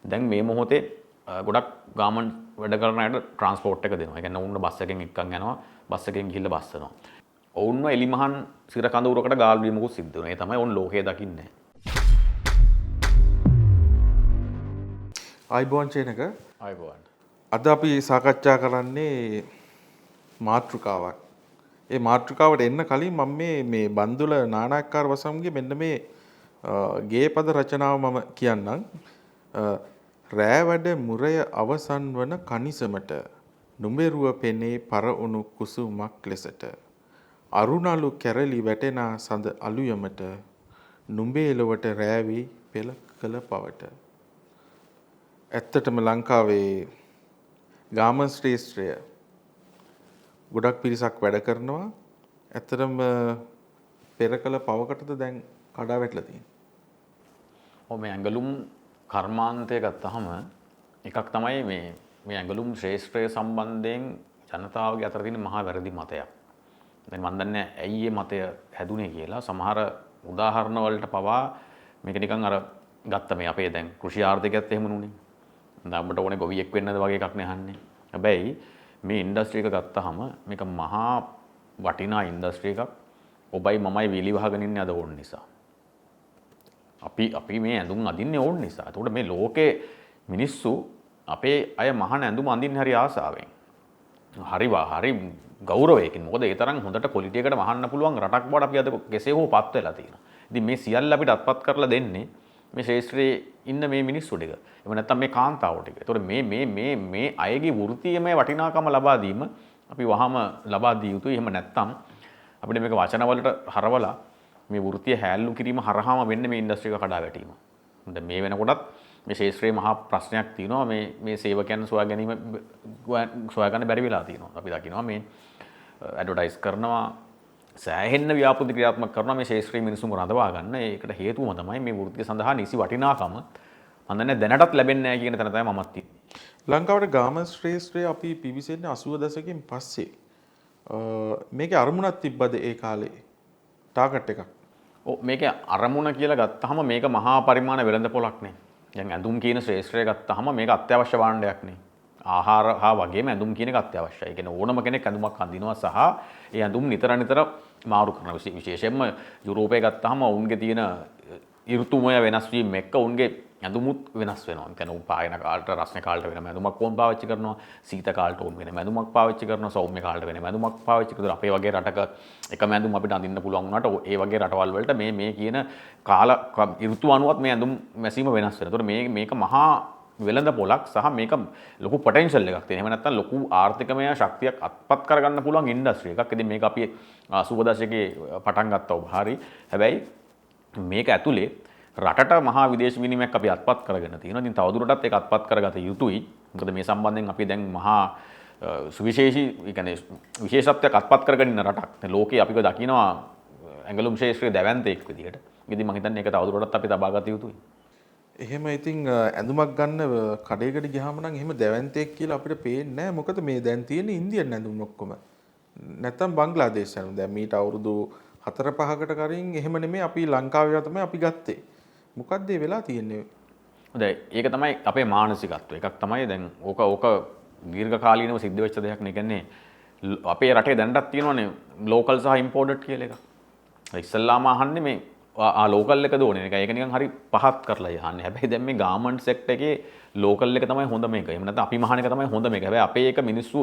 දැන් මේ මොහොතේ ගොඩක් ගාමන්ට් වැඩ කරන අයට ට්‍රාන්ස්පෝර්ට් එක දෙනවා. ඒ කියන්නේ ඔවුන්ව බස් එකෙන් එක්කන් යනවා, බස් එකෙන් ගිහිල්ලා බස්සනවා. ඔවුන්ව එලිමහන් සිර කඳවුරකට ගාල් වීමකුත් සිද්ධ වෙනවා. ඒ තමයි ඔවුන් ලෝකයේ දකින්නේ. ආයිබෝන් චේනක ආයිබෝන්. අද අපි සාකච්ඡා කරන්නේ මාතෘකාවක්. ඒ මාතෘකාවට එන්න කලින් මම මේ බන්දුල නානායක්කාර වසම්ගේ මෙන්න මේ ගේපද රචනාව මම කියන්නම්. රෑ වැඩ මුරය අවසන් වන කනිසමට නුඹෙරුව පෙනේ පරඋණු කුසුමක් ලෙසට අරුණලු කැරලි වැටෙනා සඳ අලුයමට නුඹේ ලොවට රෑවි පෙළ කළ පවට. ඇත්තටම ලංකාවේ ගාමන් ශ්‍රේෂ්ඨය ගොඩක් පිරිසක් වැඩ කරනවා. ඇත්තටම පෙර කළ පවකටද දැන් කඩා වැටලා තියෙන්නේ. ඔව් මේ ඇඟලුම් කර්මාන්තය ගත්තහම එකක් තමයි මේ ඇඟලුම් ශ්‍රේෂ්ඨය සම්බන්ධයෙන් ජනතාවගේ අතර තියෙන මහා වැරදි මතයක්. දැන් මම දන්නේ ඇයි මේ මතය හැදුනේ කියලා. සමහර උදාහරණ වලට පවා මේක නිකන් අර ගත්ත මේ අපේ දැන් කෘෂි ආර්ථිකයත් එහෙම නුනේ. දැන් අපිට ඕනේ ගොවියෙක් වෙන්නද වගේ එකක් නේ අහන්නේ. හැබැයි මේ ඉන්ඩස්ට්‍රි එක ගත්තාම මේක මහා වටිනා ඉන්ඩස්ට්‍රි එකක්. ඔබයි මමයි වීලි වහගෙන ඉන්නේ අද ඕන නිසා. අපි මේ ඇඳුම් අඳින්නේ ඕන නිසා. ඒතකොට මේ ලෝකේ මිනිස්සු අපේ අය මහාන ඇඳුම් අඳින්නේ හරි ආසාවෙන්. හරි ගෞරවයකින්. මොකද ඒ තරම් හොඳට ක්වොලිටි එකට වහන්න පුළුවන් රටක් බවට අපි අද කෙසේ හෝ පත් වෙලා තියෙනවා. ඉතින් මේ සියල්ල අපිට අත්පත් කරලා දෙන්නේ මේ ශේෂ්ත්‍රයේ ඉන්න මේ මිනිස්සු ටික. එහෙම නැත්නම් මේ කාන්තාවෝ ටික. ඒතකොට මේ අයගේ වෘත්තීයමය වටිනාකම ලබා දීම අපි වහම ලබා දිය යුතුයි. එහෙම නැත්නම් අපිට මේක වචන වලට හරවලා මේ වෘත්තීය හැල්ලු කිරීම හරහාම වෙන්නේ මේ ඉන්ඩස්ට්‍රි එක කඩා වැටීම. දැන් මේ වෙනකොටත් මේ ශේෂ්ත්‍රයේ මහා ප්‍රශ්නයක් තියෙනවා. මේ සේවකයන් සොයාගන්න බැරි වෙලා තියෙනවා. අපි දකිනවා මේ ඇඩ්වර්ටයිස් කරනවා සෑහෙන්න ව්‍යාපෘති ක්‍රියාත්මක කරනවා මේ ශේෂ්ත්‍රයේ මිනිසුන් රඳවා ගන්න. ඒකට හේතුවම තමයි මේ වෘත්තිය සඳහා නිසි වටිනාකම මම දන්නේ දැනටත් ලැබෙන්නේ නැහැ කියන තැන තමයි මමත් ඉන්නේ. ලංකාවට ගාමන් ශ්‍රේෂ්ඨය අපි පිවිසෙන්නේ 80 දශකයෙන් පස්සේ. මේකේ අරමුණක් තිබ්බද ඒ කාලේ? ටාගට් එකක්. ඔව් මේකේ අරමුණ කියලා ගත්තාම මේක මහා පරිමාණ වෙළඳපොළක් නේ. දැන් ඇඳුම් කියන ශ්‍රේෂ්ඨය ගත්තාම මේක අත්‍යවශ්‍ය භාණ්ඩයක් නේ. ආහාර හා වගේම ඇඳුම් කියන එක අත්‍යවශ්‍යයි. ඒ කියන්නේ ඕනම කෙනෙක් ඇඳුමක් අඳිනවා සහ ඒ ඇඳුම් නිතර මාරු කරන විශේෂයෙන්ම යුරෝපයේ ගත්තාම ඔවුන්ගේ තියෙන ඍතුමය වෙනස් වීම එක්ක ඔවුන්ගේ ඇඳුමුත් වෙනස් වෙනවා. ඒ කියන්නේ උන් පායන කාලට රස්නේ කාලට වෙනම ඇඳුමක් වොන් පාවිච්චි කරනවා. සීත කාලට උන් වෙනම ඇඳුමක් පාවිච්චි කරනවා. සෞම්‍ය කාලට වෙනම ඇඳුමක් පාවිච්චි කරනවා. අපේ වගේ රටක එකම ඇඳුම් අපිට අඳින්න පුළුවන් වුණාට ඒ වගේ රටවල් වලට මේ කියන කාල ඍතු අනුවත් මේ ඇඳුම් මැසීම වෙනස් වෙනවා. ඒතකොට මේක මහා වෙළඳ පොලක් සහ මේක ලොකු පොටෙන්ෂල් එකක් තියෙන. එහෙම නැත්නම් ලොකු ආර්ථිකමය ශක්තියක් අත්පත් කරගන්න පුළුවන් ඉන්ඩස්ට්‍රි එකක්. ඉතින් මේක අපි 80 දශකයේ පටන් ගත්තා ඔබ හරි. හැබැයි මේක ඇතුලේ රටට මහා විදේශ විනිමයක් අපි අත්පත් කරගෙන තියෙනවා. ඉතින් තවදුරටත් ඒක අත්පත් කරගත යුතුයි. මොකද මේ සම්බන්ධයෙන් අපි දැන් මහා සුවිශේෂී, ඒ කියන්නේ විශේෂත්වයක් අත්පත් කරගෙන ඉන්න රටක්. දැන් ලෝකේ අපිව දකිනවා ඇඟලුම් ශේෂ්ත්‍රයේ දැවැන්තයෙක් විදිහට. ඉතින් මම හිතන්නේ ඒක තවදුරටත් අපි තබා ගත යුතුයි. එහෙම ඉතින් ඇඳුමක් ගන්න කඩේකට ගියාම නම් එහෙම දැවැන්තයෙක් කියලා අපිට පේන්නේ නැහැ. මොකද මේ දැන් තියෙන ඉන්දියන් ඇඳුම් ඔක්කොම. නැත්තම් බංග්ලාදේශ ඇඳුම්. දැන් මීට අවුරුදු 4-5කට කලින් එහෙම නෙමෙයි අපි ලංකාවේ තමයි අපි ගත්තේ. මොකද්ද ඒ වෙලා තියෙන්නේ? හොඳයි. ඒක තමයි අපේ මානසිකත්වය. එකක් තමයි දැන් ඕක දීර්ඝකාලීනව සිද්ධ වෙච්ච දෙයක් නේ. කියන්නේ අපේ රටේ දැනටත් තියෙනවනේ ලෝකල් සහ ඉම්පෝර්ටඩ් කියලා එකක්. ඉස්සල්ලාම අහන්නේ මේ ලෝකල් එක දෝනේ එක. ඒක නිකන් හරි පහත් කරලා යහන්නේ. හැබැයි දැන් මේ ගාමන්ට් සෙක්ටර් එකේ ලෝකල් එක තමයි හොඳ මේක. එහෙම නැත්නම් අපි මහාන එක තමයි හොඳ මේක. හැබැයි අපේ එක මිනිස්සු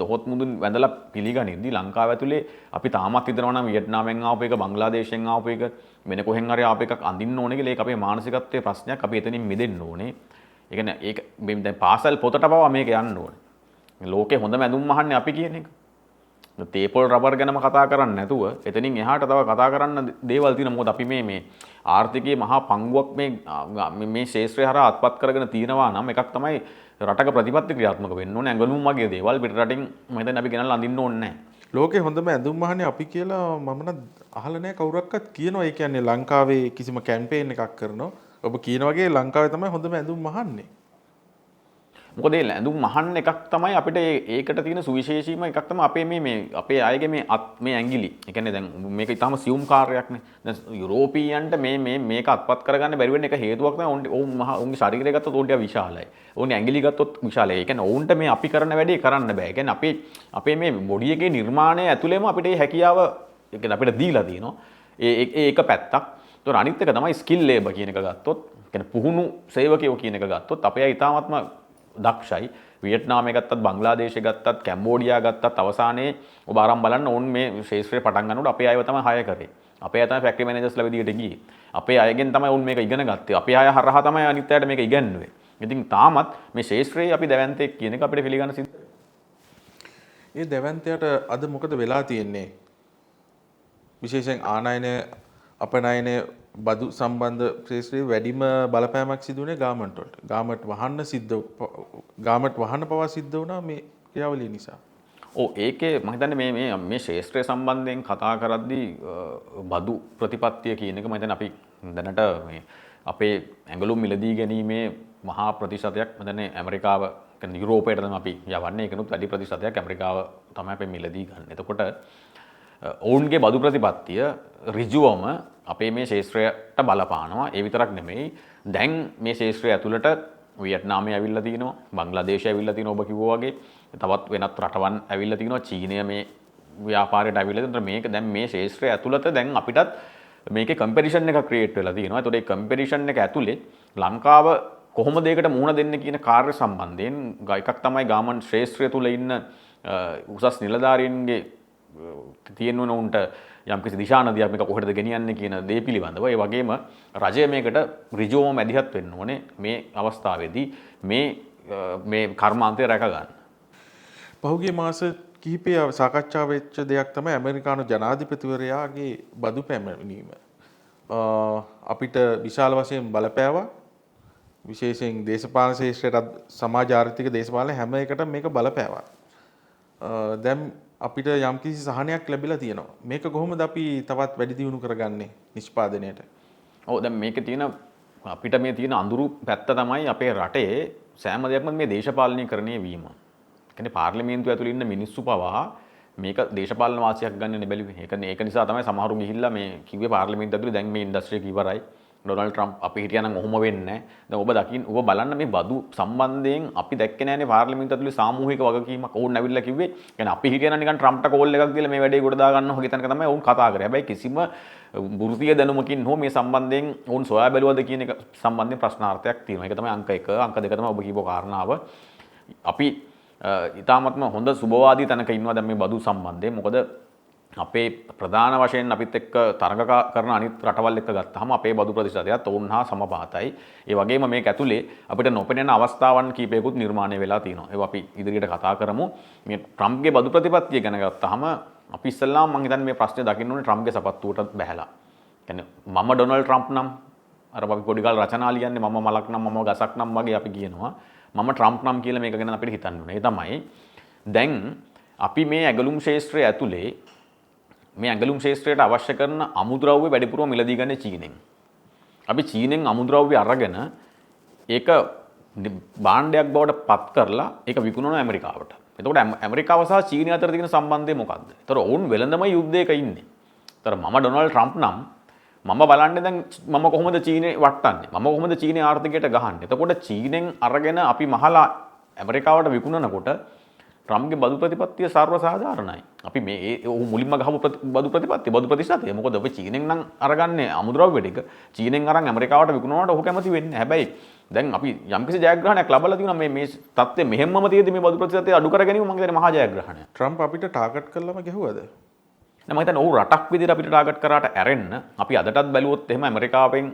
දොහොත් මුදුන් වැඳලා පිළිගනිද්දි ලංකාව ඇතුලේ අපි තාමත් හිතනවා නම් වියට්නාමෙන් ආපු එක, බංග්ලාදේශයෙන් ආපු එක, වෙන කොහෙන් හරි ආපු එකක් අඳින්න ඕනේ කියලා. ඒක අපේ මානසිකත්වයේ ප්‍රශ්නයක්. අපි එතනින් මිදෙන්න ඕනේ. ඒ කියන්නේ ඒක දැන් පාසල් පොතට පවා මේක යන්න ඕනේ. ලෝකේ හොඳම ඇඳුම් මහන්නේ අපි කියන එක. තේපොල් රබර් ගැනම කතා කරන්නේ නැතුව එතනින් එහාට තව කතා කරන්න දේවල් තියෙනවා. මොකද අපි මේ ආර්ථිකයේ මහා පංගුවක් මේ ශේෂ්ත්‍රය හරහා අත්පත් කරගෙන තියෙනවා නම් එකක් තමයි රටක ප්‍රතිපත්ති ක්‍රියාත්මක වෙන්න ඕනේ. ඇඟලුම් වගේ දේවල් පිට රටින් මම හිතන්නේ අපි ගෙනල්ලා අඳින්න ඕනේ නැහැ. ලෝකේ හොඳම ඇඳුම් මහන්නේ අපි කියලා මම නම් අහලා නැහැ කවුරක්වත් කියනවා. ඒ කියන්නේ ලංකාවේ කිසිම කැම්පේන් එකක් කරනවා. ඔබ කියන වගේ ලංකාවේ තමයි හොඳම ඇඳුම් මහන්නේ. මොකද ඒ ඇඳුම් මහන්න එකක් තමයි අපිට ඒකට තියෙන සුවිශේෂීම එකක් තමයි අපේ මේ අපේ අයගේ මේ ඇඟිලි. ඒ කියන්නේ දැන් මේක ඊටාම සියුම් කාර්යයක්නේ. දැන් යුරෝපීයන්ට මේක අත්පත් කරගන්න බැරි වෙන එක හේතුවක් තමයි ඔවුන්ගේ ශරීරය ගත්තොත් ඔවුන්ට විශාලයි. ඔවුන්ගේ ඇඟිලි ගත්තොත් විශාලයි. ඒ කියන්නේ ඔවුන්ට මේ අපි කරන වැඩේ කරන්න බෑ. ඒ කියන්නේ අපේ මේ බොඩි එකේ නිර්මාණය ඇතුළේම අපිට මේ හැකියාව ඒ කියන්නේ අපිට දීලා තියෙනවා. ඒක පැත්තක්. ඒතොර අනිත් එක තමයි ස්කිල් ලේබර් කියන එක ගත්තොත්, ඒ කියන්නේ පුහුණු සේවකයෝ කියන එක ගත්තොත් අපේ අය ඊටාත්ම දක්ෂයි. වියට්නාමයේ ගත්තත්, බංග්ලාදේශයේ ගත්තත්, කැම්බෝඩියා ගත්තත් අවසානයේ ඔබ ආරම්භ බලන්න ඕන් මේ ශාස්ත්‍රය පටන් ගන්නකොට අපේ අයව තමයි හය කරේ. අපේ අය තමයි ෆැක්ටරි මැනේජර්ස්ලා විදියට ගියේ. අපේ අයගෙන් තමයි උන් මේක ඉගෙන ගත්තේ. අපේ අය හරහා තමයි අනිත් අයට මේක ඉගෙනුවේ. ඉතින් තාමත් මේ ශාස්ත්‍රයේ අපි දැවැන්තෙක් කියන එක අපිට පිළිගන්න සිද්ධ. ඒ දැවැන්තයට අද මොකද වෙලා තියෙන්නේ? විශේෂයෙන් ආනයනය අපනයනය බදු සම්බන්ධ ක්ෂේත්‍රයේ වැඩිම බලපෑමක් සිදු වුණේ ගාමන්ට් වලට. ගාමන්ට් වහන්න පවා සිද්ධ වුණා මේ ක්‍රියාවලිය නිසා. ඔව් ඒකේ මම හිතන්නේ මේ ශාස්ත්‍රය සම්බන්ධයෙන් කතා කරද්දී බදු ප්‍රතිපත්තිය කියන එක මම හිතන්නේ අපි දැනට මේ අපේ ඇඟලුම් මිලදී ගැනීමේ මහා ප්‍රතිශතයක් මම හිතන්නේ ඇමරිකාව කියන්නේ යුරෝපයට තමයි අපි යවන්නේ. ඒකනොත් වැඩි ප්‍රතිශතයක් ඇමරිකාව තමයි අපි මිලදී ගන්න. එතකොට ඔවුන්ගේ බදු ප්‍රතිපත්තිය ඍජුවම අපේ මේ ශාස්ත්‍රයට බලපානවා. ඒ විතරක් නෙමෙයි. දැන් මේ ශාස්ත්‍රය ඇතුළට වියට්නාමයේ ඇවිල්ලා තිනවා, බංග්ලාදේශය ඇවිල්ලා තිනවා ඔබ කිව්වා වගේ. තවත් වෙනත් රටවන් ඇවිල්ලා තිනවා, චීනය මේ ව්‍යාපාරයට ඇවිල්ලා තිනවා. මේක දැන් මේ ශාස්ත්‍රය ඇතුළත දැන් අපිටත් මේකේ කම්පිටිෂන් එකක් ක්‍රියේට් වෙලා තියෙනවා. ඒතකොට මේ කම්පිටිෂන් එක ඇතුලේ ලංකාව කොහොමද ඒකට මුහුණ දෙන්නේ කියන කාර්ය සම්බන්ධයෙන් එකක් තමයි ගාමන්ට් ශාස්ත්‍රය තුල ඉන්න උසස් නිලධාරීන්ගේ තියෙන උන්ට යම්කිසි දිශානදියක් මේක කොහෙටද ගෙනියන්නේ කියන දේ පිළිබඳව. ඒ වගේම රජය මේකට ඍජුවම මැදිහත් වෙන්න ඕනේ මේ අවස්ථාවේදී මේ කර්මාන්තය රැක ගන්න. පහුගිය මාස කිහිපය සාකච්ඡා වෙච්ච දෙයක් තමයි ඇමරිකානු ජනාධිපතිවරයාගේ බදු පැමිණීම. අපිට විශාල වශයෙන් බලපෑවා. විශේෂයෙන් දේශපාලන ශාස්ත්‍රයට සමාජ ආර්ථික දේශපාලන හැම එකටම මේක බලපෑවා. දැන් අපිට යම්කිසි සහනයක් ලැබිලා තියෙනවා. මේක කොහොමද අපි තවත් වැඩි දියුණු කරගන්නේ නිෂ්පාදනයට? ඔව් දැන් මේකේ තියෙන අපිට මේ තියෙන අඳුරු පැත්ත තමයි අපේ රටේ සෑම දෙයක්ම මේ දේශපාලනීකරණය වීම. කියන්නේ පාර්ලිමේන්තුව ඇතුළේ ඉන්න මිනිස්සු පවා මේක දේශපාලන වාසියක් ගන්න නෙබැලුවේ. ඒක නිසා තමයි සමහරු ගිහිල්ලා මේ කිව්වේ පාර්ලිමේන්තුව ඇතුළේ දැන් මේ ඉන්ඩස්ට්‍රි එක ඉවරයි. ඩොනල්ඩ් ට්‍රම්ප් අපි හිටියනම් ඔහොම වෙන්නේ නැහැ. දැන් ඔබ බලන්න මේ බදු සම්බන්ධයෙන් අපි දැක්කේ නැහැනේ පාර්ලිමේන්තුව ඇතුලේ සාමූහික වගකීමක් ඕන් ඇවිල්ලා කිව්වේ. يعني අපි හිටියනම් නිකන් ට්‍රම්ප්ට කෝල් එකක් දීලා මේ වැඩේ ගොඩ දා ගන්නවා වගේ තැනක තමයි ඔවුන් කතා කරේ. හැබැයි කිසිම වෘත්තීය දැනුමකින් හෝ මේ සම්බන්ධයෙන් ඔවුන් සොයා බැලුවද කියන එක සම්බන්ධයෙන් ප්‍රශ්නාර්ථයක් තියෙනවා. ඒක තමයි අංක 1. අංක 2 තමයි ඔබ කියපු කාරණාව. අපි ඊටාත්ම හොඳ සුබවාදී තැනක ඉන්නවා දැන් මේ බදු සම්බන්ධයෙන්. මොකද අපේ ප්‍රධාන වශයෙන් අපිත් එක්ක තරඟ කරන අනිත් රටවල් එක්ක ගත්තාම අපේ බදු ප්‍රතිශතයත් ඔවුන් හා සමපාතයි. ඒ වගේම මේක ඇතුලේ අපිට නොපෙනෙන අවස්ථාවන් කීපයකුත් නිර්මාණය වෙලා තියෙනවා. ඒවා අපි ඉදිරියට කතා කරමු. මේ ට්‍රම්ප්ගේ බදු ප්‍රතිපත්තිය ගැන ගත්තාම අපි ඉස්සෙල්ලාම මම හිතන්නේ මේ ප්‍රශ්නේ දකින්න ඕනේ ට්‍රම්ප්ගේ සපත්තුවට බැහැලා. කියන්නේ මම ඩොනල්ඩ් ට්‍රම්ප් නම් අර අපි පොඩි කාල රචනා ලියන්නේ මම මලක් නම් මම ගසක් නම් වගේ අපි කියනවා. මම ට්‍රම්ප් නම් කියලා මේක ගැන අපිට හිතන්න ඕනේ. ඒ තමයි දැන් අපි මේ ඇගලුම් ශාස්ත්‍රය ඇතුලේ මේ ඇඟලුම් ශාස්ත්‍රයට අවශ්‍ය කරන අමුද්‍රව්‍ය වැඩිපුරම මිලදී ගන්න චීනෙන්. අපි චීනෙන් අමුද්‍රව්‍ය අරගෙන ඒක භාණ්ඩයක් බවට පත් කරලා ඒක විකුණනවා ඇමරිකාවට. එතකොට ඇමරිකාව සහ චීනය අතර තියෙන සම්බන්ධය මොකක්ද? ඒතර ඔවුන් වෙළඳම යුද්ධයක ඉන්නේ. ඒතර මම ඩොනල්ඩ් ට්‍රම්ප් නම් මම බලන්නේ දැන් මම කොහොමද චීනේ වට්ටන්නේ? මම කොහොමද චීනේ ආර්ථිකයට ගහන්නේ? එතකොට චීනෙන් අරගෙන අපි මහලා ඇමරිකාවට විකුණනකොට ට්‍රම්ප්ගේ බදු ප්‍රතිපත්තිය සර්ව සාධාරණයි. අපි මේ මුලින්ම ගහපු බදු ප්‍රතිපත්තිය බදු ප්‍රතිශතය. මොකද ඔබ චීනෙන් නම් අරගන්නේ අමුද්‍රව්‍ය ටික. චීනෙන් අරන් ඇමරිකාවට විකුණනකොට ඔහු කැමති වෙන්නේ. හැබැයි දැන් අපි යම්කිසි ජයග්‍රහණයක් ලබලා තියෙනවා මේ තත්ත්වය මෙහෙම්මම තියෙද්දි මේ බදු ප්‍රතිශතය අඩු කර ගැනීම මම හිතන්නේ මහා ජයග්‍රහණයක්. ට්‍රම්ප් අපිට ටාගට් කරලාම ගැහුවද? නෑ මම හිතන්නේ ඔහු රටක් විදිහට අපිට ටාගට් කරාට ඇරෙන්න අපි අදටත් බැලුවොත් එහෙම ඇමරිකාවෙන්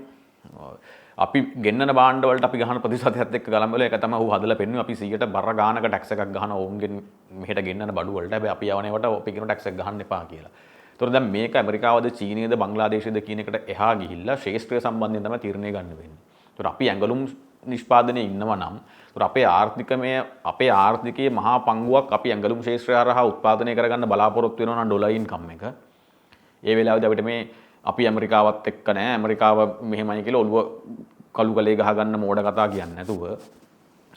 අපි ගෙන්නන භාණ්ඩ වලට අපි ගහන ප්‍රතිශතයත් එක්ක ගලන් බලලා ඒක තමයි ඔහු හදලා පෙන්නුවේ අපි 100ට බර ගානක ටැක්ස් එකක් ගහන ඔවුන්ගෙන් මෙහෙට ගෙන්නන බඩු වලට. හැබැයි අපි යවනේවට අපි කියන ටැක්ස් එක ගහන්න එපා කියලා. ඒතකොට දැන් මේක ඇමරිකාවද චීනයද බංග්ලාදේශයද කියන එකට එහා ගිහිල්ලා ශාස්ත්‍රීය සම්බන්ධයෙන් තමයි තීරණය ගන්න වෙන්නේ. ඒතකොට අපි ඇඟලුම් නිෂ්පාදනයේ ඉන්නවා නම් ඒතකොට අපේ ආර්ථිකයේ මහා පංගුවක් අපි ඇඟලුම් ශාස්ත්‍රය හරහා උත්පාදනය කරගන්න බලාපොරොත්තු වෙනවා නම් ඩොලර් ඉන්කම් එක. ඒ වෙලාවේදී අපිට මේ අපි ඇමරිකාවත් එක්ක නෑ ඇමරිකාව මෙහෙමයි කියලා ඔළුව කළු කලේ ගහ ගන්න මෝඩ කතා කියන්නේ නැතුව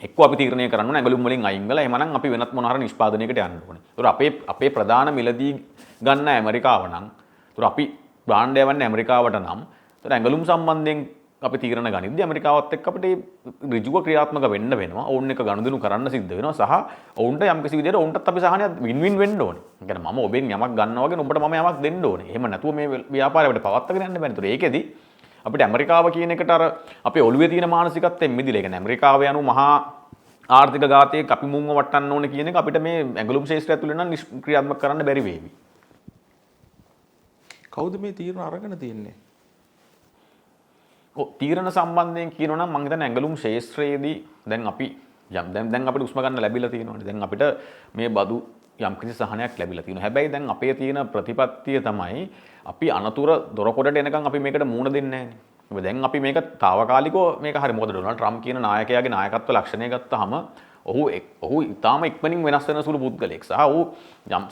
එක්ක අපි තීරණය කරන්න ඕනේ ඇඟලුම් වලින් අයින් වෙලා එහෙමනම් අපි වෙනත් මොන හරි නිෂ්පාදනයකට යන්න ඕනේ. ඒතර අපේ ප්‍රධාන මිලදී ගන්න ඇමරිකාව නම් ඒතර අපි භාණ්ඩ යවන්නේ ඇමරිකාවට නම් ඒතර ඇඟලුම් සම්බන්ධයෙන් අපි තීරණ ගනිද්දී ඇමරිකාවත් එක්ක අපිට ඍජුව ක්‍රියාත්මක වෙන්න වෙනවා. ඔවුන් එක ගනුදෙනු කරන්න සිද්ධ වෙනවා. සහ ඔවුන්ට යම්කිසි විදිහට ඔවුන්ටත් අපි සහනයක් වින් වින් වෙන්න ඕනේ. ඒ කියන්නේ මම ඔබෙන් යමක් ගන්නවා වගේ ඔබට මම යමක් දෙන්න ඕනේ. එහෙම නැතුව මේ ව්‍යාපාරය අපිට පවත්වාගෙන යන්න බෑ. ඒතර ඒකෙදි අපිට ඇමරිකාව කියන එකට අර අපේ ඔළුවේ තියෙන මානසිකත්වයෙන් මිදිලා. ඒ කියන්නේ ඇමරිකාව යනු මහා ආර්ථික ඝාතයේ අපි මුංග වටන්න ඕනේ කියන එක අපිට මේ ඇඟලුම් ශේෂ්ත්‍රය ඇතුළේ නම් ක්‍රියාත්මක කරන්න බැරි වේවි. කවුද මේ තීරණ අරගෙන තියන්නේ? තීරණ සම්බන්ධයෙන් කියනවා නම් මම හිතන්නේ ඇඟලුම් ශේෂ්ත්‍රයේදී දැන් අපි දැන් අපිට උස්ම ගන්න ලැබිලා තියෙනවානේ. දැන් අපිට මේ බදු යම්කිසි සහනයක් ලැබිලා තියෙනවා. හැබැයි දැන් අපේ තියෙන ප්‍රතිපත්තිය තමයි අපි අනතුරු දොරකොඩට එනකන් අපි මේකට මූණ දෙන්නේ නැහැ. දැන් අපි මේක తాවකාලිකව මේක හරි මොකද ඩොනාල්ඩ් ට්‍රම්ප් කියන නායකයාගේ නායකත්ව ලක්ෂණය ගත්තාම ඔහු ඉතාම ඉක්මනින් වෙනස් වෙන සුළු පුද්ගලෙක්. සහ ඔහු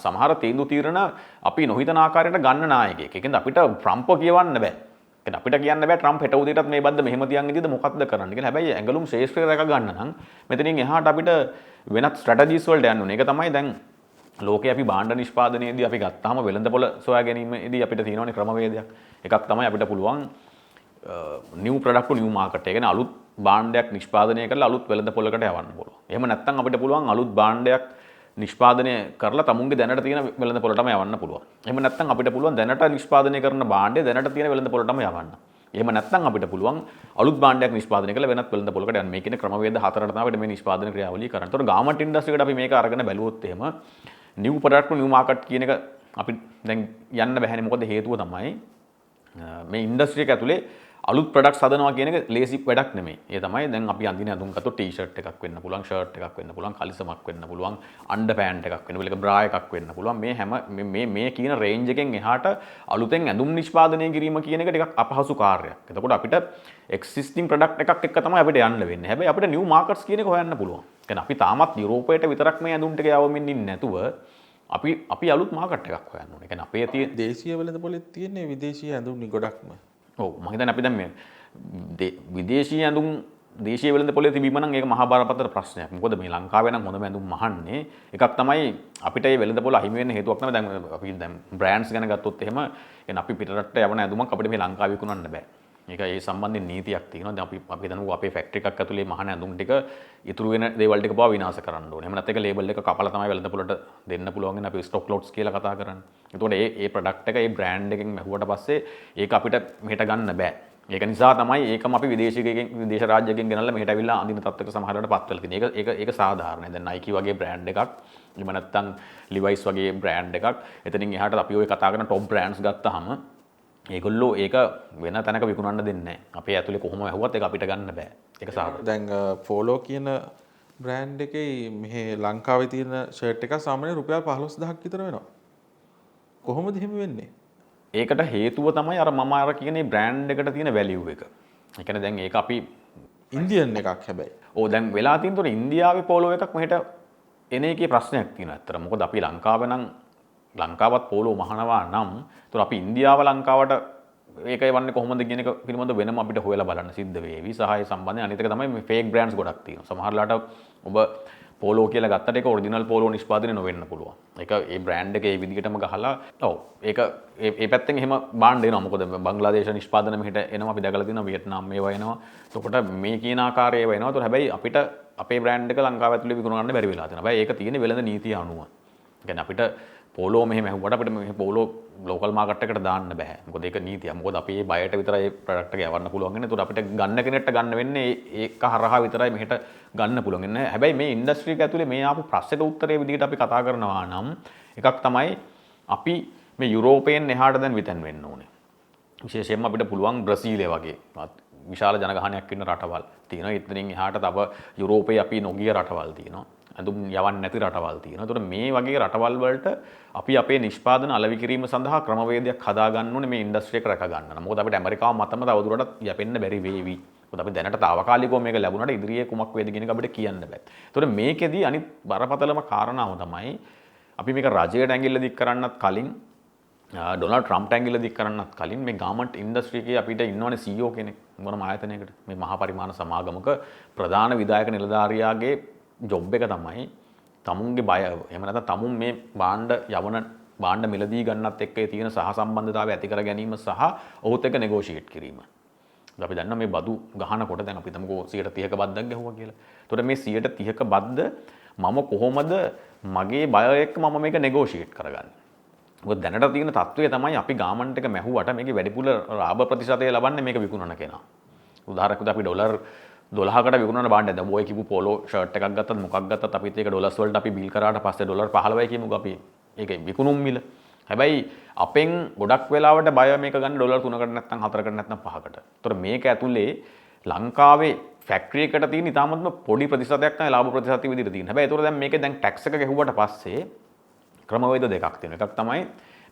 සමහර තීන්දුව తీරන අපි නොහිතන ආකාරයට ගන්න නායකයෙක්. ඒකෙන්ද අපිට ට්‍රම්ප්ව කියවන්න බෑ. අපිට කියන්න බෑ ට්‍රම්ප් හෙට උදේටත් මේ බද්ද මෙහෙම තියන් ඉදීද මොකක්ද කරන්න කියලා. හැබැයි ඇඟලුම් ශේෂ්ත්‍රය රැක ගන්න නම් මෙතනින් එහාට අපිට වෙනත් ස්ට්‍රැටජිස් වලට යන්න ඕනේ. ඒක තමයි දැන් ලෝකේ අපි භාණ්ඩ නිෂ්පාදනයේදී අපි ගත්තාම වෙළඳපොළ සොයා ගැනීමේදී අපිට තියෙනවනේ ක්‍රමවේදයක්. එකක් තමයි අපිට පුළුවන් new product to new market. ඒ කියන්නේ අලුත් භාණ්ඩයක් නිෂ්පාදනය කරලා අලුත් වෙළඳපොළකට යවන්න පුළුවන්. එහෙම නැත්නම් අපිට පුළුවන් අලුත් භාණ්ඩයක් නිෂ්පාදනය කරලා තමුන්ගේ දැනට තියෙන වෙළඳපොළටම යවන්න පුළුවන්. එහෙම නැත්නම් අපිට පුළුවන් දැනට නිෂ්පාදනය කරන භාණ්ඩය දැනට තියෙන වෙළඳපොළටම යවන්න. එහෙම නැත්නම් අපිට පුළුවන් අලුත් භාණ්ඩයක් නිෂ්පාදනය කරලා වෙනත් වෙළඳපොළකට යන්න. මේ කියන ක්‍රමවේද හතරට තමයි අපිට මේ නිෂ්පාදන ක්‍රියාවලිය කරන්න. ඒතකොට ගාමන්ට් ඉන්ඩස්ට්‍රි එකට අපි මේක අරගෙන බැලුවොත් එහෙම new product to new market කියන එක අපි දැන් යන්න බැහැනේ. මොකද හේතුව තමයි මේ ඉන්ඩස්ට්‍රි එක ඇතුලේ අලුත් ප්‍රොඩක්ට්ස් හදනවා කියන එක ලේසි වැඩක් නෙමෙයි. ඒ තමයි දැන් අපි අඳින ඇඳුම් ගත්තොත් ටී-ෂර්ට් එකක් වෙන්න පුළුවන්, ෂර්ට් එකක් වෙන්න පුළුවන්, කලිසමක් වෙන්න පුළුවන්, අන්ඩර් පෑන්ට් එකක් වෙන්න පුළුවන්, බ්‍රා එකක් වෙන්න පුළුවන්. මේ හැම මේ කියන රේන්ජ් එකෙන් එහාට අලුතෙන් ඇඳුම් නිෂ්පාදනය කිරීම කියන එක ටිකක් අපහසු කාර්යයක්. එතකොට අපිට එක්සිස්ටිං ප්‍රොඩක්ට් එකක් එක්ක තමයි අපිට යන්න වෙන්නේ. හැබැයි අපිට නිව් මාකට්ස් කියන එක හොයන්න පුළුවන්. ඒ කියන්නේ අපි තාමත් යුරෝපයට විතරක් මේ ඇඳුම් ටික යවමින් ඉන්නේ නැතුව අපි අලුත් මාකට් එකක් හොයන්න ඕනේ. ඒ කියන්නේ අපේ තියෙන දේශීය වෙළඳපොළෙත් තියෙන්නේ විදේශීය ඇඳුම් ගොඩක්ම. ඔව් මම හිතන්නේ අපි දැන් මේ විදේශීය ඇඳුම් දේශීය වෙළඳපොලේ තිබීම නම් ඒක මහා බරපතල ප්‍රශ්නයක්. මොකද මේ ලංකාවේ නම් හොඳම ඇඳුම් මහන්නේ. එකක් තමයි අපිට මේ වෙළඳපොළ අහිමි වෙන්න හේතුවක් තමයි දැන් අපි දැන් බ්‍රෑන්ඩ්ස් ගැන ගත්තොත් එහෙම يعني අපි පිටරට යවන ඇඳුමක් අපිට මේ ලංකාවේ විකුණන්න බෑ. ඒක ඒ සම්බන්ධයෙන් නීතියක් තියෙනවා. දැන් අපි දන්නවා අපේ ෆැක්ටරි එකක් ඇතුලේ මහන ඇඳුම් ටික ඉතුරු වෙන දේවල් ටික පවා විනාශ කරන්න ඕනේ. එහෙම නැත්නම් ඒක ලේබල් එක කපලා තමයි වෙළඳපොළට දෙන්න පුළුවන් වෙන අපි ස්ටොක් ලොට්ස් කියලා කතා කරන්නේ. ඒතකොට මේ ප්‍රොඩක්ට් එක මේ බ්‍රෑන්ඩ් එකෙන් මැහුවට පස්සේ ඒක අපිට මෙහෙට ගන්න බෑ. ඒක නිසා තමයි ඒකම අපි විදේශ රාජ්‍යයෙන් ගෙනල්ලා මෙහෙට අවිල්ලා අඳින තත්ත්වයක සමහරවිට පත් වෙලා තියෙන්නේ. ඒක සාධාරණයි. දැන් Nike වගේ බ්‍රෑන්ඩ් එකක්, එහෙම නැත්නම් Levi's වගේ බ්‍රෑන්ඩ් එකක්. එතනින් එහාට අපි ওই කතා කරන টොප් බ්‍රෑන්ඩ්ස් ගත්තාම ඒගොල්ලෝ ඒක වෙන තැනක විකුණන්න දෙන්නේ නැහැ. අපේ ඇතුලේ කොහොම ඇහුවත් ඒක අපිට ගන්න බෑ. ඒක සාධාරණයි. දැන් ෆෝලෝ කියන බ්‍රෑන්ඩ් එකේ මෙහි ලංකාවේ තියෙන ෂර්ට් එකක් සාමාන්‍යයෙන් රුපියල් 15000ක් විතර වෙනවා. කොහොමද එහෙම වෙන්නේ? ඒකට හේතුව තමයි අර මම අර කියන බ්‍රෑන්ඩ් එකට තියෙන වැලියු එක. ඒ කියන්නේ දැන් ඒක අපි ඉන්දියන් එකක් හැබැයි. ඔව් දැන් වෙලා තියෙන තුන ඉන්දියාවේ පෝලෝ එකක් මෙහෙට එන එකේ ප්‍රශ්නයක් තියෙනවා අතර. මොකද අපි ලංකාවේ නම් ලංකාවත් පෝලෝ මහනවා නම් ඒතර අපි ඉන්දියාව ලංකාවට ඒක එවන්නේ කොහොමද කියන එක පිළිබඳව වෙනම අපිට හොයලා බලන්න සිද්ධ වෙවි. සහ ඒ සම්බන්ධයෙන් අනිත් එක තමයි මේ ෆේක් බ්‍රෑන්ඩ්ස් ගොඩක් තියෙනවා. සමහරලාට ඔබ පෝලෝ කියලා ගත්තට ඒක ඔරිජිනල් පෝලෝ නිෂ්පාදනය නොවෙන්න පුළුවන්. ඒක ඒ බ්‍රෑන්ඩ් එක ඒ විදිහටම ගහලා ඔව් ඒක ඒ පැත්තෙන් එහෙම බාණ්ඩ එනවා. මොකද බංග්ලාදේශ නිෂ්පාදන මෙහෙට එනවා අපි දැකලා තියෙනවා. වියට්නාම් මේවා එනවා. එතකොට මේ කියන ආකාරයේ ඒවා එනවා. ඒතකොට හැබැයි අපිට අපේ බ්‍රෑන්ඩ් එක ලංකාව ඇතුලේ විකුණ ගන්න බැරි වෙලා තියෙනවා. හැබැයි ඒක තියෙන වෙළඳ නීතිය අනුව. ඒ කියන්නේ අපිට පෝලෝ මෙහෙම ඇහුවට අපිට මේ පෝලෝ ලෝකල් මාකට් එකට දාන්න බෑ. මොකද ඒක නීතිය. මොකද අපි මේ බයට විතරයි ප්‍රොඩක්ට් එක යවන්න පුළුවන් වෙන්නේ. ඒතකොට අපිට ගන්න කෙනෙක්ට ගන්න වෙන්නේ ඒක හරහා විතරයි මෙහෙට ගන්න පුළුවන් වෙන්නේ. හැබැයි මේ ඉන්ඩස්ට්‍රි එක ඇතුලේ මේ ආපු ප්‍රශ්නෙට උත්තරේ විදිහට අපි කතා කරනවා නම් එකක් තමයි අපි මේ යුරෝපයෙන් එහාට දැන් විතන් වෙන්න ඕනේ. විශේෂයෙන්ම අපිට පුළුවන් බ්‍රසීලය වගේ විශාල ජනගහනයක් ඉන්න රටවල් තියෙනවා. එතනින් එහාට තව යුරෝපයේ අපි නොගිය රටවල් තියෙනවා. ඇඳුම් යවන්නේ නැති රටවල් තියෙනවා. ඒතකොට මේ වගේ රටවල් වලට අපි අපේ නිෂ්පාදන අලෙවි කිරීම සඳහා ක්‍රමවේදයක් හදා ගන්න ඕනේ මේ ඉන්ඩස්ට්‍රි එක රැක ගන්න. මොකද අපිට ඇමරිකාව මතම තවදුරටත් යැපෙන්න බැරි වේවි. මොකද අපි දැනට తాවකාලිකව මේක ලැබුණාට ඉදිරියේ කුමක් වේද කියන එක අපිට කියන්න බෑ. ඒතකොට මේකෙදි අනිත් බරපතලම කාරණාව තමයි අපි මේක රජයට ඇඟිල්ල දික් කරන්නත් කලින් ඩොනල්ඩ් ට්‍රම්ප් ඇඟිල්ල දික් කරන්නත් කලින් මේ ගාමන්ට් ඉන්ඩස්ට්‍රි එකේ අපිට ඉන්නවනේ CEO කෙනෙක් මොනම ආයතනයකට මේ මහා පරිමාණ සමාගමක ප්‍රධාන විධායක නිලධාරියාගේ ජොබ් එක තමයි තමුන්ගේ බය එහෙම නැත්නම් තමුන් මේ භාණ්ඩ මිලදී ගන්නත් එක්ක තියෙන සහසම්බන්ධතාවය ඇති කර ගැනීම සහ ඔහුත් එක්ක නෙගෝෂিয়েට් කිරීම. අපි දන්නවා මේ බදු ගහනකොට දැන් අපි තමකෝ 130ක බද්දක් ගැහුවා කියලා. එතකොට මේ 130ක බද්ද මම කොහොමද මගේ බය එක්ක මම මේක නෙගෝෂিয়েට් කරගන්නේ? මොකද දැනට තියෙන තත්ත්වය තමයි අපි ගාමන්ට් එක මැහුවට මේකේ වැඩිපුර ලාභ ප්‍රතිශතය ලබන්නේ මේක විකුණන කෙනා. උදාහරණයක් විදිහට අපි ඩොලර් 12කට විකුණන භාණ්ඩයක් දැන් ඔය කිව්ව පොලෝ ෂර්ට් එකක් ගත්තත් මොකක් ගත්තත් අපිත් ඒක ඩොලර්ස් වලට අපි බිල් කරාට පස්සේ ඩොලර් 15යි කියමුකෝ අපි ඒකේ විකුණුම් මිල. හැබැයි අපෙන් ගොඩක් වෙලාවට බය මේක ගන්න ඩොලර් 3කට නැත්නම් 4කට නැත්නම් 5කට. ඒතර මේක ඇතුලේ ලංකාවේ ෆැක්ටරි එකට තියෙන ඉතාමත්ම පොඩි ප්‍රතිශතයක් තමයි ලාභ ප්‍රතිශතය විදිහට තියෙන. හැබැයි ඒතර දැන් මේකේ දැන් ටැක්ස් එක ගැහුවට පස්සේ ක්‍රමවේද දෙකක් තියෙනවා. එකක් තමයි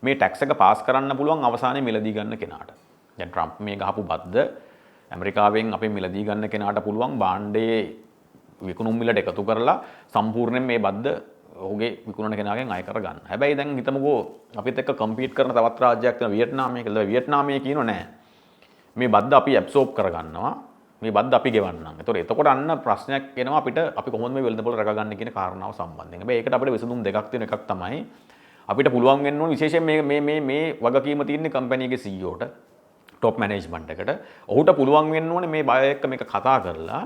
මේ ටැක්ස් එක පාස් කරන්න පුළුවන් අවසානයේ මිලදී ගන්න කෙනාට. දැන් ට්‍රම්ප් මේ ගහපු බද්ද ඇමරිකාවෙන් අපේ මිලදී ගන්න කෙනාට පුළුවන් භාණ්ඩයේ විකුණුම් මිලට එකතු කරලා සම්පූර්ණයෙන් මේ බද්ද ඔහුගේ විකුණන කෙනාගෙන් අය කර ගන්න. හැබැයි දැන් හිතමුකෝ අපිත් එක්ක කම්පීට් කරන තවත් රාජ්‍යයක් තියෙනවා වියට්නාමය කියලා. වියට්නාමයේ කියනෝ නෑ. මේ බද්ද අපි ඇබ්සෝබ් කරගන්නවා. මේ බද්ද අපි ගෙවන්නම්. එතකොට අන්න ප්‍රශ්නයක් එනවා අපිට අපි කොහොමද මේ වෙළඳපොළ රැකගන්නේ කියන කාරණාව සම්බන්ධයෙන්. හැබැයි ඒකට අපිට විසඳුම් දෙකක් තියෙන එකක් තමයි අපිට පුළුවන් වෙන්න ඕන විශේෂයෙන් මේ වගකීම තියෙන කම්පැනි එකේ CEOට টপ මැනේජ්මන්ට් එකට ඔහුට පුළුවන් වෙන්න ඕනේ මේ බය එක්ක මේක කතා කරලා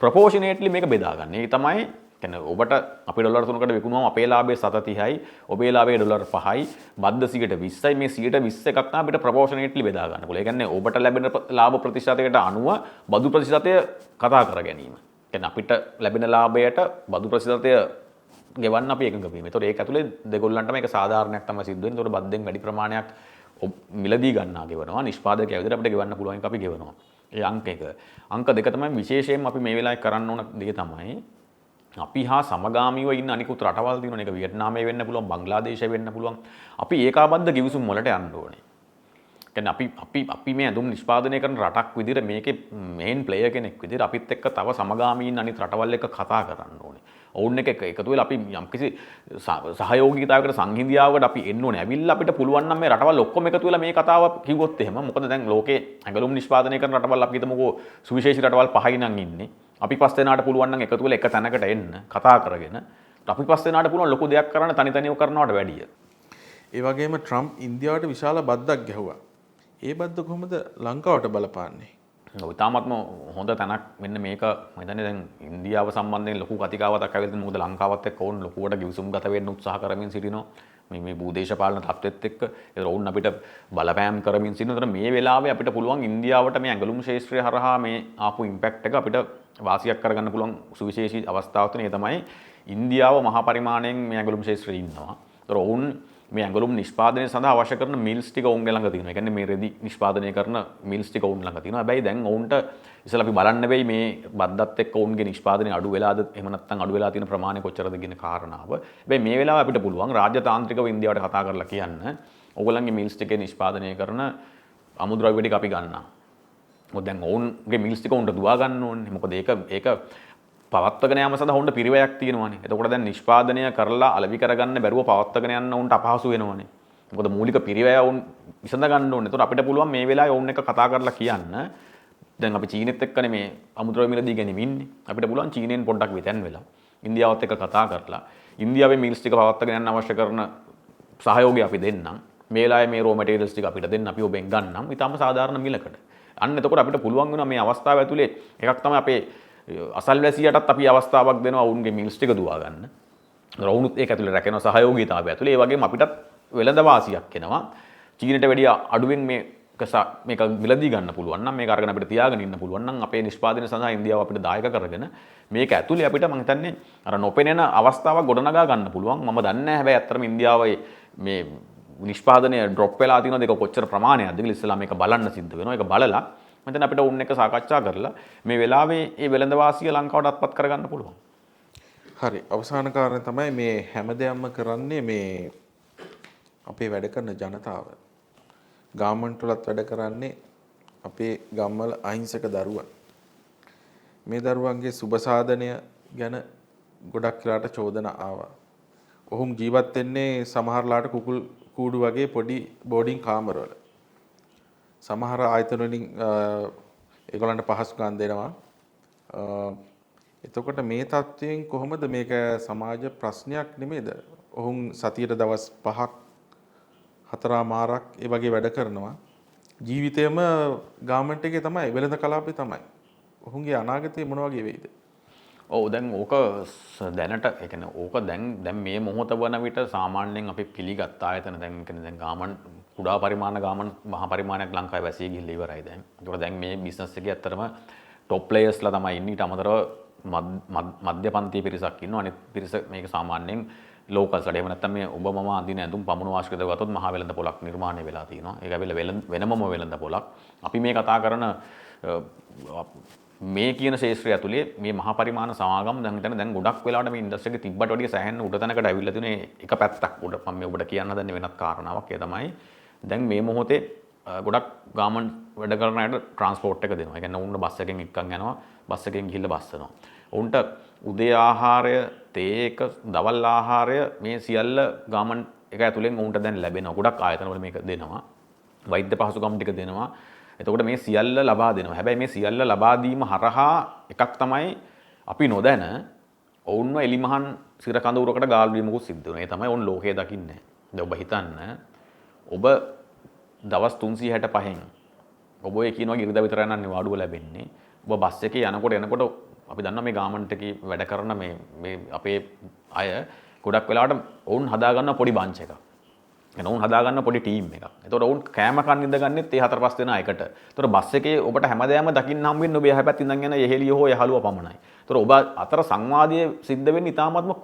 ප්‍රොපෝෂනේට්ලි මේක බෙදා ගන්න. ඒ තමයි කියන්නේ ඔබට අපි ඩොලර් 3කට විකුණුවම අපේ ලාභය 730යි ඔබේ ලාභය ඩොලර් 5යි බද්ද 120යි මේ 120 එකක් තමයි අපිට ප්‍රොපෝෂනේට්ලි බෙදා ගන්න පුළුවන්. ඒ කියන්නේ ඔබට ලැබෙන ලාභ ප්‍රතිශතයකට අනුව බදු ප්‍රතිශතය කතා කර ගැනීම. කියන්නේ අපිට ලැබෙන ලාභයට බදු ප්‍රතිශතය ගෙවන්න අපි එකඟ වීම. ඒතකොට ඒක ඇතුලේ දෙගොල්ලන්ටම ඒක සාධාරණයක් තමයි සිද්ධ වෙන්නේ. ඒතකොට බද්දෙන් වැඩි ප්‍රමාණයක් මිලදී ගන්නා ගෙවනවා. නිෂ්පාදකයා විදිහට අපිට ගෙවන්න පුළුවන් එක අපි ගෙවනවා. ඒ අංක එක. අංක දෙක තමයි විශේෂයෙන්ම අපි මේ වෙලාවේ කරන්න ඕන දේ තමයි අපි හා සමගාමීව ඉන්න අනිකුත් රටවල් තියෙනවා. ඒක වියට්නාමයේ වෙන්න පුළුවන්, බංග්ලාදේශයේ වෙන්න පුළුවන්. අපි ඒකාබද්ධ ගිවිසුම් වලට යන්න ඕනේ. කියන්නේ අපි මේ ඇඳුම් නිෂ්පාදනය කරන රටක් විදිහට මේකේ මේන් ප්ලේයර් කෙනෙක් විදිහට අපිත් එක්ක තව සමගාමී ඉන්න අනිත් රටවල් එක්ක කතා කරන්න ඕනේ. ඔවුන් එක එකතු වෙලා අපි යම්කිසි සහයෝගීතාවයකට සංහිඳියාවකට අපි එන්න ඕනේ. ඇවිල්ලා අපිට පුළුවන් නම් මේ රටවල් ඔක්කොම එකතු වෙලා මේ කතාව කිව්වොත් එහෙම මොකද දැන් ලෝකේ ඇඟලුම් නිෂ්පාදනය කරන රටවල් අපි හිතමුකෝ සුවිශේෂී රටවල් 5යි නම් ඉන්නේ. අපි පස් දෙනාට පුළුවන් නම් එකතු වෙලා එක තැනකට එන්න කතා කරගෙන අපි පස් දෙනාට පුළුවන් ලොකු දෙයක් කරන්න තනි තනියම කරනවට වැඩිය. ඒ වගේම ට්‍රම්ප් ඉන්දියාවට විශාල බද්දක් ගැහුවා. ඒ බද්ද කොහොමද ලංකාවට බලපාන්නේ? ඉතාමත්ම හොඳ තැනක් මෙන්න මේක මම හිතන්නේ දැන් ඉන්දියාව සම්බන්ධයෙන් ලොකු කතිකාවතක් ඇවිල්ලා තියෙනවා. මොකද ලංකාවත් එක්ක වුන් ලොකුවට ගිවිසුම් ගත වෙන්න උත්සාහ කරමින් සිටිනවා. මේ භූදේශපාලන තත්ත්වෙත් එක්ක ඒ රවුන් අපිට බලපෑම් කරමින් සිටිනවා. මේ වෙලාවේ අපිට පුළුවන් ඉන්දියාවට මේ ඇඟලුම් ශාස්ත්‍රය හරහා මේ ආපු ඉම්පැක්ට් එක අපිට වාසියක් කරගන්න පුළුවන් සුවිශේෂී අවස්ථාවක් තියෙන. ඒ තමයි ඉන්දියාව මහා පරිමාණයෙන් මේ ඇඟලුම් ශාස්ත්‍රයේ ඉන්නවා. ඒතර ඔවුන් මේ ඇඟලුම් නිෂ්පාදනය සඳහා අවශ්‍ය කරන මිල්ස් ටික ඔවුන්ගේ ළඟ තියෙනවා. ඒ කියන්නේ මේ රෙදි නිෂ්පාදනය කරන මිල්ස් ටික ඔවුන් ළඟ තියෙනවා. හැබැයි දැන් ඔවුන්ට ඉස්සෙල්ලා අපි බලන්න වෙයි මේ බද්දත් එක්ක ඔවුන්ගේ නිෂ්පාදනය අඩු වෙලාද එහෙම නැත්නම් අඩු වෙලා තියෙන ප්‍රමාණය කොච්චරද කියන කාරණාව. හැබැයි මේ වෙලාවේ අපිට පුළුවන් රාජ්‍යතාන්ත්‍රිකව ඉන්දියාවට කතා කරලා කියන්න ඕගොල්ලන්ගේ මිල්ස් ටිකේ නිෂ්පාදනය කරන අමුද්‍රව්‍ය ටික අපි ගන්නවා. මොකද දැන් ඔවුන්ගේ මිල්ස් ටික උන්ට දුවා ගන්න ඕනේ. මොකද ඒක පවත්වගෙන යාම සඳහා උන්ට පිරිවැයක් තියෙනවානේ. එතකොට දැන් නිෂ්පාදනය කරලා අලෙවි කරගන්න බැරුව පවත්වගෙන යන්න උන්ට අපහසු වෙනවානේ. මොකද මූලික පිරිවැය උන් විසඳ ගන්න ඕනේ. එතකොට අපිට පුළුවන් මේ වෙලාවේ ඔවුන් එක කතා කරලා කියන්න. දැන් අපි චීනෙත් එක්කනේ මේ අමුද්‍රව්‍ය මිලදී ගැනීම ඉන්නේ. අපිට පුළුවන් චීනෙන් පොඩ්ඩක් වෙතෙන් වෙලා ඉන්දියාවත් එක්ක කතා කරලා ඉන්දියාවේ මිල්ස් ටික පවත්වගෙන යන්න අවශ්‍ය කරන සහයෝගය අපි දෙන්නම්. මේ වෙලාවේ මේ රෝ මැටීරියල්ස් ටික අපිට දෙන්න අපි ඔබෙන් ගන්නම්. ඊටම සාධාරණ මිලකට. අන්න එතකොට අපිට පුළුවන් වෙනවා මේ අවස්ථාව ඇතුලේ එකක් තමයි අපේ අසල්වැසියටත් අපි අවස්ථාවක් දෙනවා ඔවුන්ගේ මිල්ස් ටික දුවා ගන්න. රවුනුත් ඒක ඇතුලේ රැකෙන සහයෝගීතාවය ඇතුලේ. ඒ වගේම අපිටත් වෙළඳ වාසියක් එනවා. චීනට වැඩිය අඩුවෙන් මේක මිලදී ගන්න පුළුවන් නම් මේක අරගෙන අපිට තියාගෙන ඉන්න පුළුවන් නම් අපේ නිෂ්පාදනය සඳහා ඉන්දියාව අපිට දායක කරගෙන මේක ඇතුලේ අපිට මම හිතන්නේ අර නොපෙනෙන අවස්ථාවක් ගොඩනගා ගන්න පුළුවන්. මම දන්නේ නැහැ හැබැයි ඇත්තටම ඉන්දියාවේ මේ නිෂ්පාදනය ඩ්‍රොප් වෙලා තියෙනවද ඒක කොච්චර ප්‍රමාණයක්ද කියලා ඉස්සෙල්ලා මේක බලන්න සිද්ධ වෙනවා. ඒක බලලා මම අපිට උන් එක සාකච්ඡා කරලා මේ වෙලාවේ මේ වෙළඳ වාසිය ලංකාවට අත්පත් කරගන්න පුළුවන්. හරි. අවසාන කාරණේ තමයි මේ හැමදේම කරන්නේ මේ අපේ වැඩ කරන ජනතාව. ගාමන්ට් වලත් වැඩ කරන්නේ අපේ ගම්වල අහිංසක දරුවන්. මේ දරුවන්ගේ සුබ සාධනය ගැන ගොඩක් වෙලාට චෝදනා ආවා. ඔහුම් ජීවත් වෙන්නේ සමහරලාට කුකුල් කූඩු වගේ පොඩි බෝඩින් කාමරවල. සමහර ආයතන වලින් ඒගොල්ලන්ට පහසුකම් දෙනවා. එතකොට මේ තත්ත්වයෙන් කොහොමද මේක සමාජ ප්‍රශ්නයක් නෙමෙයිද? ඔවුන් සතියට දවස් 5ක් 4මාරක් ඒ වගේ වැඩ කරනවා. ජීවිතේම ගාමන්ට් එකේ තමයි, වෙළඳ කලාපේ තමයි. ඔවුන්ගේ අනාගතය මොන වගේ වෙයිද? ඔව් දැන් ඕක දැනට ඒ කියන්නේ ඕක දැන් මේ මොහොත වන විට සාමාන්‍යයෙන් අපි පිළිගත් ආයතන දැන් කියන්නේ දැන් ගාමන් කුඩා පරිමාණ ගාමන් මහා පරිමාණයක් ලංකාවේ වැසී ගිහිල්ලා ඉවරයි දැන්. ඒකට දැන් මේ බිස්නස් එකේ ඇත්තටම টොප් ප්ලේයර්ස්ලා තමයි ඉන්නේ. ඊට අමතරව මධ්‍ය පන්ති පිරිසක් ඉන්නවා. අනිත් පිරිස මේක සාමාන්‍යයෙන් ලෝකල්ස්ලා. එහෙම නැත්නම් මේ ඔබ මම අඳින ඇඳුම් පමුණු ආශ්‍රිතව ගත්තොත් මහා වෙළඳ පොලක් නිර්මාණය වෙලා තියෙනවා. ඒක ඇවිල්ලා වෙනමම වෙළඳ පොලක්. අපි මේ කතා කරන මේ කියන ශේෂ්ත්‍රය ඇතුලේ මේ මහා පරිමාණ සමාගම් දැන් හිතන්න දැන් ගොඩක් වෙලාවට මේ ඉන්ඩස්ට්‍රි එකේ තිබ්බට වඩා සෑහෙන උඩ තැනකට ඇවිල්ලා තියෙන එක පැත්තක් උඩ මම මේ ඔබට කියන්න හදන්නේ වෙනත් කාරණාවක්. ඒ තමයි දැන් මේ මොහොතේ ගොඩක් ගාමන්ට් වැඩ කරන අයට ට්‍රාන්ස්පෝර්ට් එක දෙනවා. ඒ කියන්නේ උන්ට බස් එකෙන් එක්කන් යනවා, බස් එකෙන් ගිහිල්ලා බස්සනවා. උන්ට උදේ ආහාරය, තේ එක, දවල් ආහාරය මේ සියල්ල ගාමන්ට් එක ඇතුලෙන් උන්ට දැන් ලැබෙනවා. ගොඩක් ආයතන වල මේක දෙනවා. වෛද්‍ය පහසුකම් ටික දෙනවා. එතකොට මේ සියල්ල ලබා දෙනවා. හැබැයි මේ සියල්ල ලබා දීම හරහා එකක් තමයි අපි නොදැන ඔවුන්ව එලිමහන් සිර කඳවුරකට ගාල් වීමකුත් සිද්ධ වෙනවා. ඒ තමයි ඔවුන් ලෝකයේ දකින්නේ. දැන් ඔබ හිතන්න ඔබ දවස් 365න් ඔබ ඒ කියන වගේ ඉරිදා විතර යන නිවාඩුව ලැබෙන්නේ. ඔබ බස් එකේ යනකොට අපි දන්නවා මේ ගාමන්ට් එකේ වැඩ කරන මේ අපේ අය ගොඩක් වෙලාවට ඔවුන් හදා ගන්න පොඩි බන්ච් එකක්. ඔවුන් හදාගන්න පොඩි ටීම් එකක්. එතකොට ඔවුන් කෑම කන්න ඉඳගන්නෙත් ඒ 4-5 දෙනා එකට. එතකොට බස් එකේ ඔබට හැමදාම දකින්න හම් වෙන්නේ ඔබ එහා පැත්තේ ඉඳන් යන යෙහෙලිය හෝ යහළුව පමණයි. එතකොට ඔබ අතර සංවාදයේ සිද්ධ වෙන්නේ ඉතාමත්ම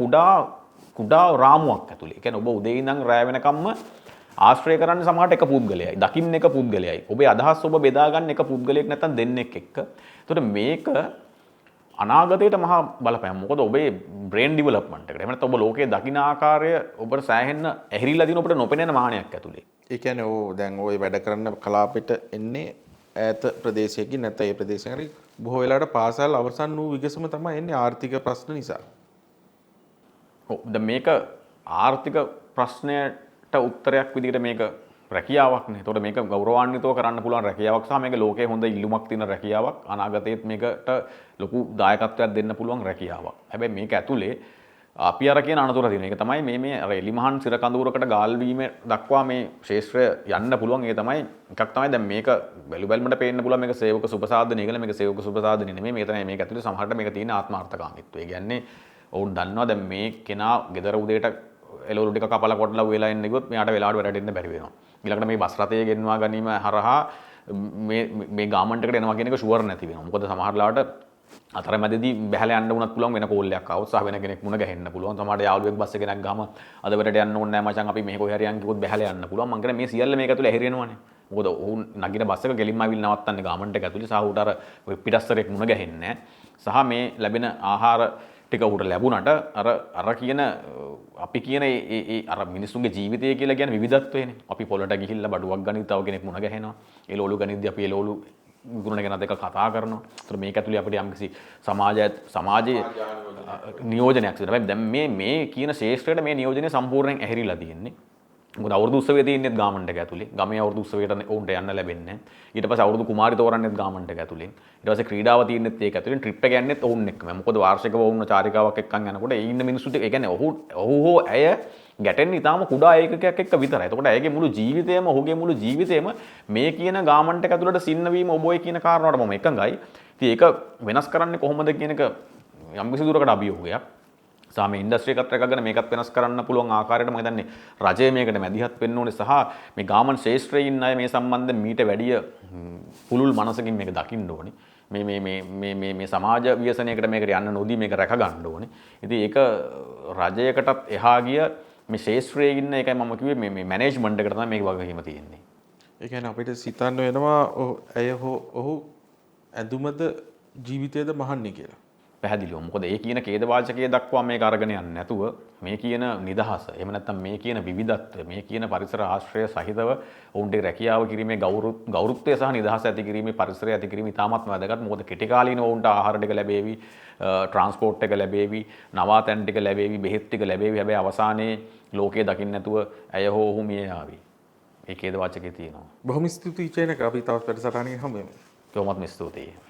කුඩා රාමුවක් ඇතුලේ. ඒ කියන්නේ ඔබ උදේ ඉඳන් රැය වෙනකම්ම ආශ්‍රය කරන්නේ සමහරට එක පුද්ගලයයි. දකින්න එක පුද්ගලයයි. ඔබේ අදහස් ඔබ බෙදා ගන්න එක පුද්ගලයෙක් නැත්නම් දෙන්නෙක් එක්ක. එතකොට මේක අනාගතයට මහා බලපෑම. මොකද ඔබේ බ්‍රේන් ඩෙවලොප්මන්ට් එකට. එහෙම නැත්නම් ඔබ ලෝකයේ දකින්න ආකාරය ඔබට සෑහෙන්න ඇහිරිලා දින ඔබට නොපෙනෙන මානයක් ඇතුලේ. ඒ කියන්නේ දැන් ওই වැඩ කරන කලාපෙට එන්නේ ඈත ප්‍රදේශයකින් නැත්නම් ඒ ප්‍රදේශයෙන් හරි බොහෝ වෙලාවට පාසල් අවසන් වූ විගසම තමයි එන්නේ ආර්ථික ප්‍රශ්න නිසා. ඔව් දැන් මේක ආර්ථික ප්‍රශ්නයට උත්තරයක් විදිහට මේක රැකියාවක් නේ. ඒතකොට මේක ගෞරවාන්විතව කරන්න පුළුවන් රැකියාවක් සහ මේක ලෝකයේ හොඳ ඉල්ලුමක් තියෙන රැකියාවක්. අනාගතයේත් මේකට ලොකු දායකත්වයක් දෙන්න පුළුවන් රැකියාවක්. හැබැයි මේක ඇතුලේ අපි අර කියන අනතුර තියෙනවා. ඒක තමයි මේ අර එලිමහන් සිර කඳවුරකට ගාල් වීම දක්වා මේ ශේෂ්ත්‍රය යන්න පුළුවන්. ඒ තමයි එකක් තමයි දැන් මේක බැලුබැලමට පේන්න පුළුවන් මේක සේවක සුබසාධනය කියලා. මේක සේවක සුබසාධනය නෙමෙයි. මේක තමයි මේක ඇතුලේ සමහරට මේක තියෙන ආත්මාර්ථකාමීත්වය. ඒ කියන්නේ ඔවුන් දන්නවා දැන් මේ කෙනා ගෙදර උදේට එළවලු ටික කපලා කොටලා වෙලා ඉන්න ගියොත් මෙයාට වෙලාවට වැඩට එන්න බැරි වෙනවා. ඊළඟට මේ බස් රථය ගෙන්වා ගැනීම හරහා මේ ගාමන්ට් එකට එනවා කියන එක ෂුවර් නැති වෙනවා. මොකද සමහර ලාවට අතරමැදදී බැහැලා යන්න උනත් පුළුවන් වෙන කෝල්ලයක් ආවොත් සහ වෙන කෙනෙක් මුණ ගැහෙන්න පුළුවන්. සමහරට යාළුවෙක් බස් එකේ නැග්ගාම අද වැඩට යන්න ඕනේ නැහැ මචං අපි මෙහෙ කොහේ හරි යන් කිව්වොත් බැහැලා යන්න පුළුවන්. මං කියන්නේ මේ සියල්ල මේක ඇතුලේ ඇහිරෙනවනේ. මොකද ඔවුන් නගින බස් එක ගෙලින්ම ආවිල් නවත්තන්නේ ගාමන්ට් එක ඇතුලේ සහ උට අර පිටස්තරෙක් මුණ ගැහෙන්නේ නැහැ. සහ මේ ලැබෙන ආහාර ටික උට ලැබුණට අර කියන අපි කියන ඒ අර මිනිස්සුන්ගේ ජීවිතය කියලා කියන්නේ විවිධත්වයනේ. අපි පොළට ගිහිල්ලා බඩුවක් ගනිද්දී තව කෙනෙක් මුණ ගැහෙනවා. එළවලු ගනිද්දී අපි එළවලු ගුණ ගැන දෙක කතා කරනවා. ඒතර මේක ඇතුලේ අපිට යම්කිසි සමාජයේ නියෝජනයක් තියෙනවා. දැන් මේ කියන ශේෂ්ත්‍රයට මේ නියෝජනය සම්පූර්ණයෙන් ඇහිරිලා තියෙන්නේ. මොකද අවුරුදු උත්සවයේ තියෙන්නේ ගාමන්ට් එක ඇතුලේ. ගමේ අවුරුදු උත්සවයට උන්ට යන්න ලැබෙන්නේ නැහැ. ඊට පස්සේ අවුරුදු කුමාරි තෝරන්නේත් ගාමන්ට් එක ඇතුලේ. ඊට පස්සේ ක්‍රීඩාව තියෙන්නේත් ඒක ඇතුලේ. ට්‍රිප් එක යන්නේත් ඔවුන් එක්කම. මොකද වාර්ෂිකව වුණ චාරිකාවක් එක්කන් යනකොට ඒ ඉන්න මිනිස්සුත් ඒ කියන්නේ ඔහු හෝ ඇය ගැටෙන්නේ ඊටාම කුඩා ඒකකයක් එක්ක විතරයි. එතකොට ඇයගේ මුළු ජීවිතයම ඔහුගේ මුළු ජීවිතයම මේ කියන ගාමන්ට් එක ඇතුළට සින්නවීම ඔබ ඔය කියන කාරණාවට මම එකඟයි. ඉතින් ඒක වෙනස් කරන්නේ කොහොමද කියන එක යම්කිසි දුරකට අභියෝගයක්. සහ මේ ඉන්ඩස්ට්‍රි එකත් රැකගෙන මේකත් වෙනස් කරන්න පුළුවන් ආකාරයට මම හිතන්නේ රජය මේකට මැදිහත් වෙන්න ඕනේ සහ මේ ගාමන් ශේෂ්ත්‍රයේ ඉන්න අය මේ සම්බන්ධයෙන් මීට වැඩිය පුළුල් මනසකින් මේක දකින්න ඕනේ. මේ සමාජ ව්‍යසනයකට මේකට යන්න නොදී මේක රැක ගන්න ඕනේ. ඉතින් ඒක රජයකටත් එහා ගිය මේ ශේෂ්ත්‍රයේ ඉන්න එකයි මම කිව්වේ මේ මැනේජ්මන්ට් එකට තමයි මේක වගකීම තියෙන්නේ. ඒ කියන්නේ අපිට සිතන්න වෙනවා ඇය ඔහු ඇඳුමද ජීවිතයද මහන්නේ කියලා. පැහැදිලිව. මොකද ඒ කියන ඛේදවාචකයේ දක්වා මේක අරගෙන යන්නේ නැතුව මේ කියන නිදහස, එහෙම නැත්නම් මේ කියන විවිධත්වය, මේ කියන පරිසර ආශ්‍රය සහිතව ඔවුන්ට රැකියාව කිරීමේ ගෞරවත්වය සහ නිදහස ඇති කිරීමේ පරිසරය ඇති කිරීම ඉතාමත්ම වැදගත්. මොකද කෙටි කාලීනව ඔවුන්ට ආහාර ටික ලැබේවි, ට්‍රාන්ස්පෝර්ට් එක ලැබේවි, නවාතැන් ටික ලැබේවි, බෙහෙත් ටික ලැබේවි. හැබැයි අවසානයේ ලෝකයේ දකින්න නැතුව ඇය හෝ ඔහු මිය යාවි. ඒ ඛේදවාචකයේ තියෙනවා. බොහොම ස්තුතියි චේනක. අපි තවත් වැඩසටහනකින් හමු වෙමු. කොහොමත් ස්තුතියි.